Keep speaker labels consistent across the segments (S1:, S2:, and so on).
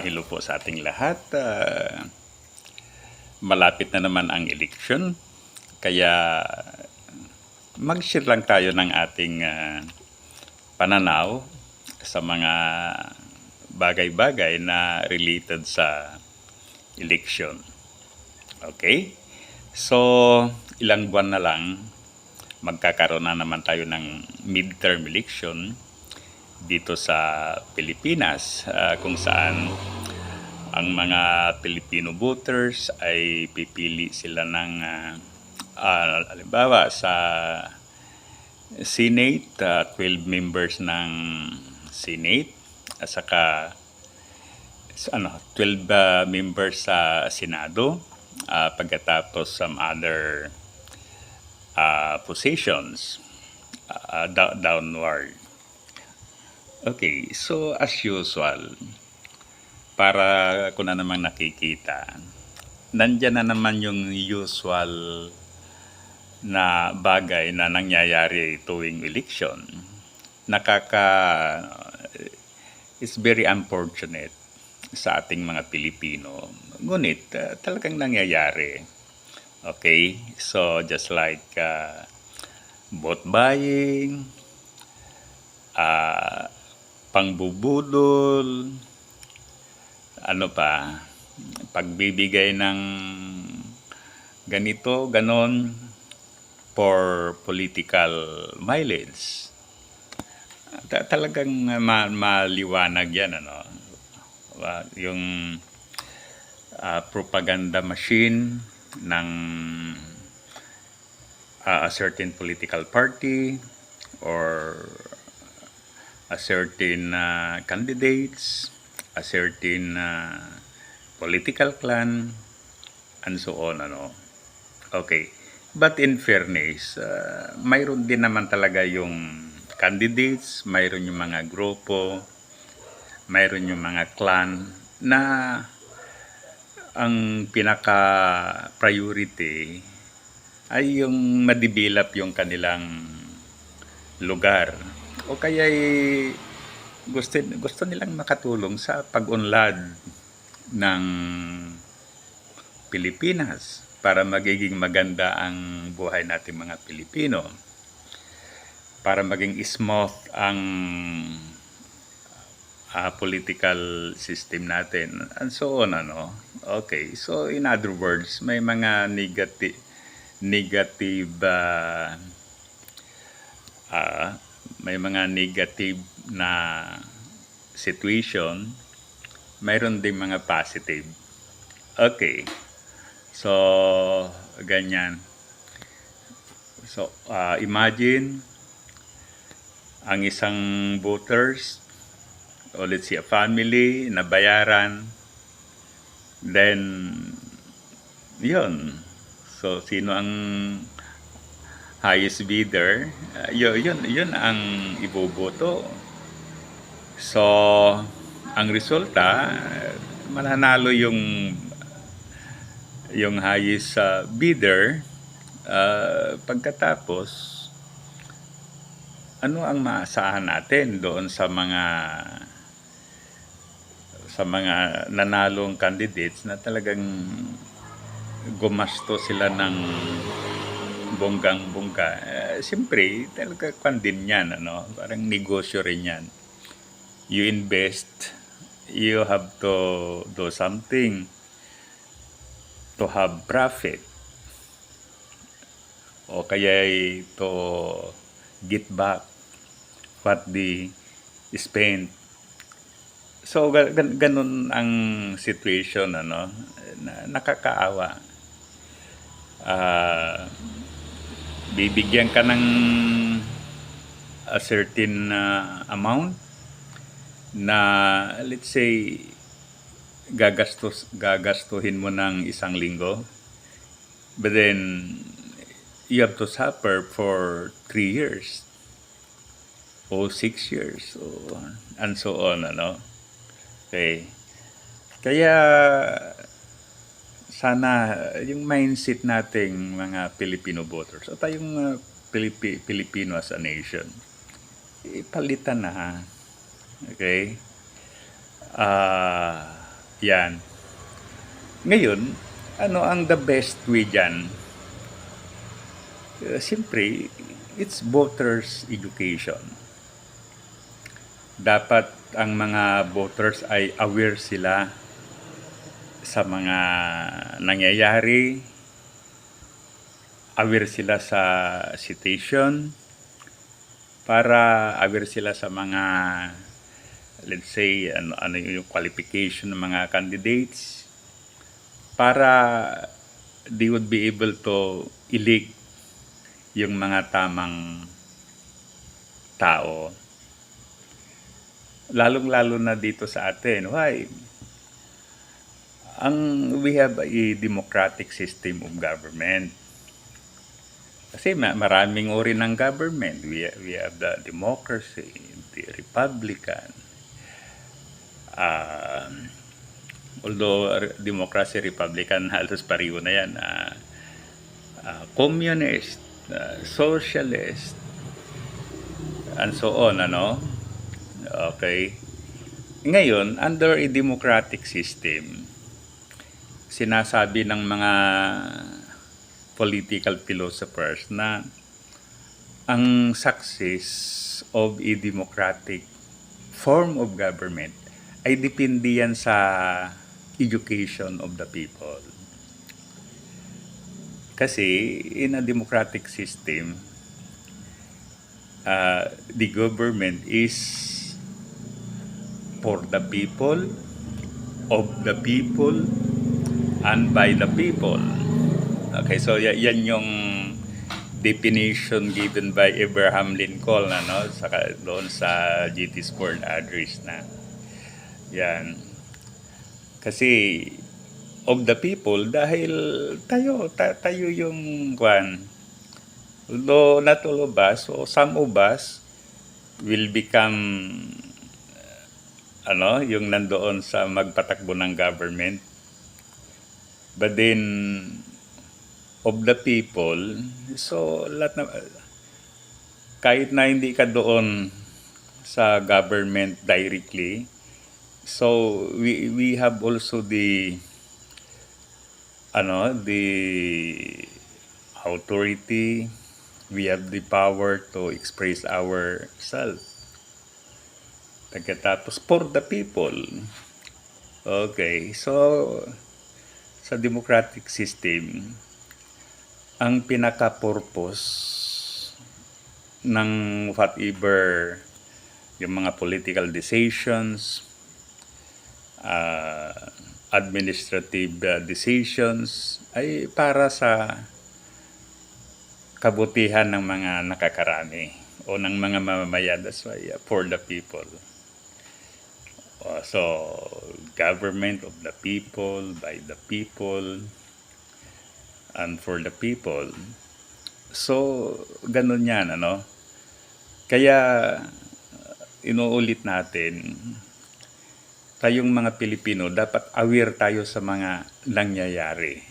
S1: Hello po sa ating lahat. Malapit na naman ang eleksyon. Kaya mag-share lang tayo ng ating pananaw sa mga bagay-bagay na related sa eleksyon. Okay? So, ilang buwan na lang, magkakaroon na naman tayo ng midterm election dito sa Pilipinas, kung saan ang mga Filipino voters ay pipili sila ng halimbawa sa Senate, 12 members ng Senate at saka 12 members sa Senado, pagkatapos some other positions downward. Okay, so as usual, para ko na namang nakikita, nandyan na naman yung usual na bagay na nangyayari tuwing election. It's very unfortunate sa ating mga Pilipino. Ngunit talagang nangyayari. Okay, so just like vote buying, pangbubudol, pagbibigay ng ganito, ganon for political mileage. Talagang maliwanag yan, yung propaganda machine ng a certain political party or a certain candidates, a certain political clan, and so on. Okay. But in fairness, mayroon din naman talaga yung candidates, mayroon yung mga grupo, mayroon yung mga clan na ang pinaka-priority ay yung madibilap yung kanilang lugar. O kaya gusto nilang makatulong sa pag-unlad ng Pilipinas para magiging maganda ang buhay nating mga Pilipino, para maging smooth ang political system natin, and so on. Okay, so in other words, may mga negative na situation, mayroon ding mga positive. Okay, so ganyan. So imagine ang isang voters, o let's say a family na bayaran, then yun, so sino ang highest bidder, yun ang iboboto. So ang resulta, mananalo yung highest bidder. Pagkatapos, ano ang maasahan natin doon sa mga nanalong candidates na talagang gumasto sila ng bonggang-bongga? Siyempre, talaga din yan, parang negosyo rin yan. You invest, you have to do something to have profit, o kaya to get back what they spent. So ganun ang situation, na nakakaawa. Bibigyan ka ng a certain amount na, let's say, gagastuhin mo ng isang linggo, but then you have to suffer for 3 years o 6 years, and so on. Okay, kaya sana yung mindset nating mga Filipino voters o tayong Pilipino as a nation, ipalitan na. Okay, Yan. Ngayon, ano ang the best way dyan? Siyempre, it's voters education. Dapat ang mga voters ay aware sila sa mga nangyayari, aware sila sa situation, para aware sila sa mga, let's say, ano yung qualification ng mga candidates, para they would be able to elect yung mga tamang tao. Lalong-lalo na dito sa atin. Why? We have a democratic system of government. Kasi maraming uri ng government. We have the democracy, the Republican. Although democracy, Republican, halos pareho na yan. Communist, socialist, and so on, ano? Okay. Ngayon, under a democratic system, sinasabi ng mga political philosophers na ang success of a democratic form of government ay depende yan sa education of the people. Kasi in a democratic system, the government is for the people, of the people, and by the people. Okay, so yan yung definition given by Abraham Lincoln, ano, doon sa Gettysburg Address na. Yan. Kasi of the people, dahil tayo yung although not all of us, so some of us will become yung nandoon sa magpatakbo ng government. But then of the people, so kahit na hindi ka doon sa government directly, so we have also the authority, we have the power to express ourselves. Pagkatapos for the people. Okay, so sa democratic system, ang pinaka-purpose ng whatever yung mga political decisions, administrative decisions ay para sa kabutihan ng mga nakakarami o ng mga mamamayan. That's why for the people. So government of the people, by the people, and for the people. So ganun yan, ano? Kaya inuulit natin, tayong mga Pilipino, dapat aware tayo sa mga nangyayari.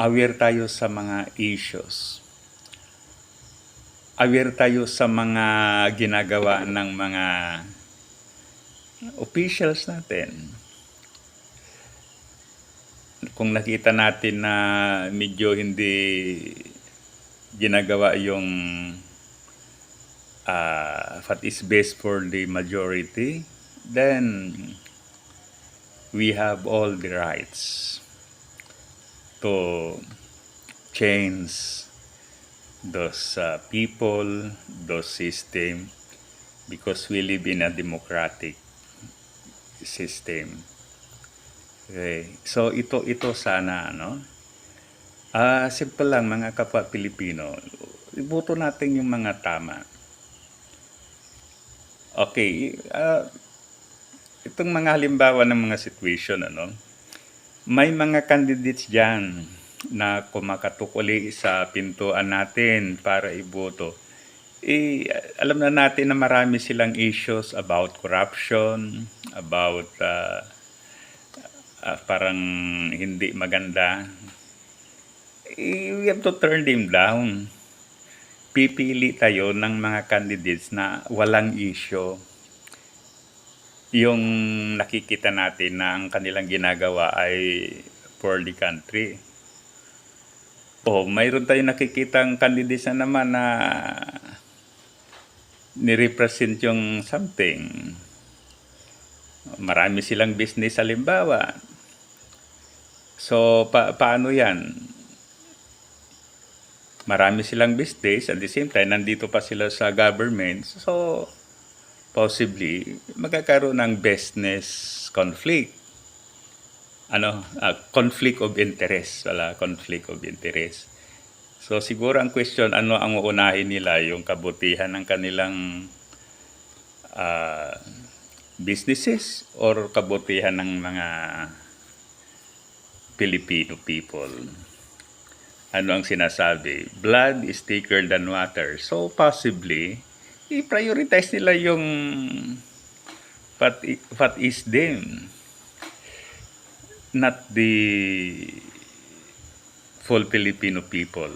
S1: Aware tayo sa mga issues. Aware tayo sa mga ginagawa ng mga officials natin. Kung nakita natin na medyo hindi ginagawa yung what is best for the majority, then we have all the rights to change those people, those system, because we live in a democratic system. Okay. So ito sana, no? Simple lang, mga kapwa Pilipino, iboto natin yung mga tama. Okay, itong mga halimbawa ng mga situation, may mga candidates dyan na kumakatukuli sa pintuan natin para iboto. Alam na natin na marami silang issues about corruption, about parang hindi maganda. We have to turn them down. Pipili tayo ng mga candidates na walang issue. yung nakikita natin na ang kanilang ginagawa ay for the country. O mayroon tayong nakikitang candidates na naman na ni-represent yung something. Marami silang business halimbawa. So, paano yan? Marami silang business, at the same time, nandito pa sila sa government. So, possibly, magkakaroon ng business conflict. Conflict of interest. Wala, conflict of interest. So, siguro ang question, ano ang uunahin nila? Yung kabutihan ng kanilang businesses or kabutihan ng mga Filipino people? Ano ang sinasabi? Blood is thicker than water. So, possibly, i-prioritize nila yung what is them, not the full Filipino people.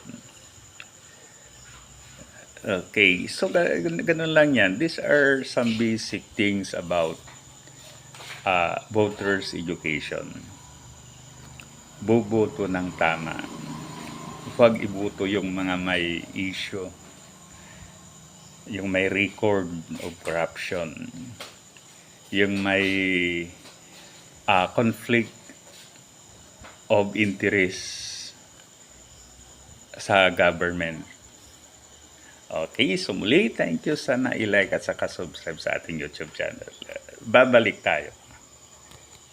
S1: Okay, so ganun lang yan. These are some basic things about voters' education. Boboto ng tama. Huwag iboto yung mga may issue, yung may record of corruption, yung may conflict of interest sa government. Okay, so muli, thank you. Sana i-like at saka subscribe sa ating YouTube channel. Babalik tayo.